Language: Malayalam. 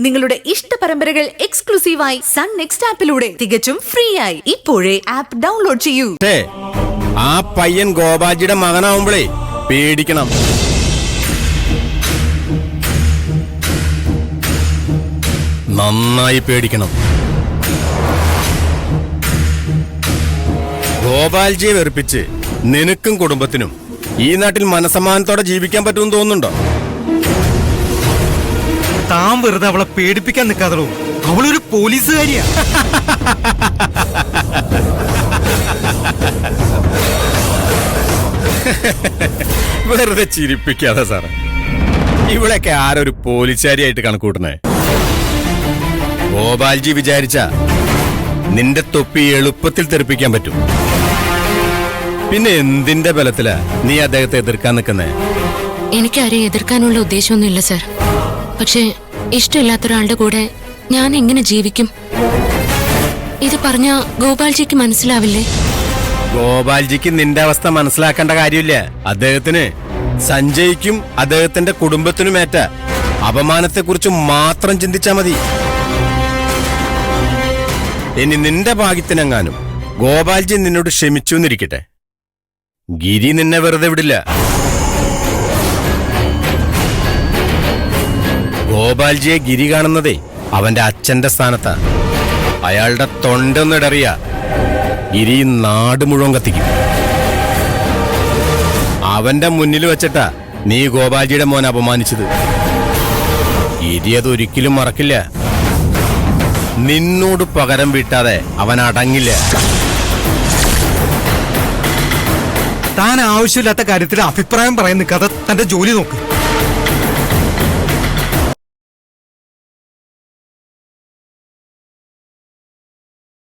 നിങ്ങളുടെ ഇഷ്ട പരമ്പരകൾ എക്സ്ക്ലൂസീവായി സൺ നെക്സ്റ്റ് ആപ്പിലൂടെ തികച്ചും ഫ്രീ ആയി ഇപ്പോഴേ ആപ്പ് ഡൗൺലോഡ് ചെയ്യൂ. ആ പയ്യൻ ഗോപാജിയുടെ മകനാവുമ്പോഴേ പേടിക്കണം. നന്നായി പേടിക്കണം. ഗോപാൽജിയെ വെറുപ്പിച്ച് നിനക്കും കുടുംബത്തിനും ഈ നാട്ടിൽ മനസമാനത്തോടെ ജീവിക്കാൻ പറ്റുമെന്ന് തോന്നുന്നുണ്ടോ? താൻ വെറുതെ അവളെ പേടിപ്പിക്കാൻ നിൽക്കാതോ. അവളൊരു പോലീസുകാരിയാ. വെറുതെ ചിരിപ്പിക്കാതെ സാറേ. ഇവിടെയൊക്കെ ആരൊരു പോലീസുകാരിയായിട്ട് കണക്കൂട്ടണേ? ഗോപാൽജി വിചാരിച്ച നിന്റെ തൊപ്പി എളുപ്പത്തിൽ തെറിപ്പിക്കാൻ പറ്റും. പിന്നെ എന്തിന്റെ ബലത്തിലാ നീ അദ്ദേഹത്തെ എതിർക്കാൻ നിൽക്കുന്നേ? എനിക്കാരെയും എതിർക്കാനുള്ള ഉദ്ദേശമൊന്നുമില്ല സർ. പക്ഷേ ഇഷ്ടമില്ലാത്ത ഒരാളുടെ കൂടെ ഞാൻ എങ്ങനെ ജീവിക്കും? ഇത് പറഞ്ഞ ഗോപാൽജിക്ക് മനസ്സിലാവില്ലേ? ഗോപാൽജിക്ക് നിന്റെ അവസ്ഥ മനസ്സിലാക്കേണ്ട കാര്യമില്ല. അദ്ദേഹത്തിന് സഞ്ജയ്ക്കും അദ്ദേഹത്തിന്റെ കുടുംബത്തിനുമേറ്റ അപമാനത്തെക്കുറിച്ച് മാത്രം ചിന്തിച്ചാ മതി. ഇനി നിന്റെ ഭാഗ്യത്തിനെങ്ങാനും ഗോപാൽജി നിന്നോട് ക്ഷമിച്ചു എന്നിരിക്കട്ടെ, ഗിരി നിന്നെ വെറുതെ വിടില്ല. ഗോപാൽജിയെ ഗിരി കാണുന്നതേ അവന്റെ അച്ഛന്റെ സ്ഥാനത്താ. അയാളുടെ തൊണ്ടൊന്നിടറിയ ഗിരി നാട് മുഴുവൻ കത്തിക്കും. അവന്റെ മുന്നിൽ വെച്ചിട്ടാ നീ ഗോപാൽജിയുടെ മോനെ അപമാനിച്ചത്. ഗിരി അതൊരിക്കലും മറക്കില്ല. നിന്നോട് പകരം വീട്ടാതെ അവൻ അടങ്ങില്ല. താൻ ആവശ്യമില്ലാത്ത കാര്യത്തിൽ അഭിപ്രായം പറയാൻ നിൽക്കാതെ തന്റെ ജോലി നോക്ക്.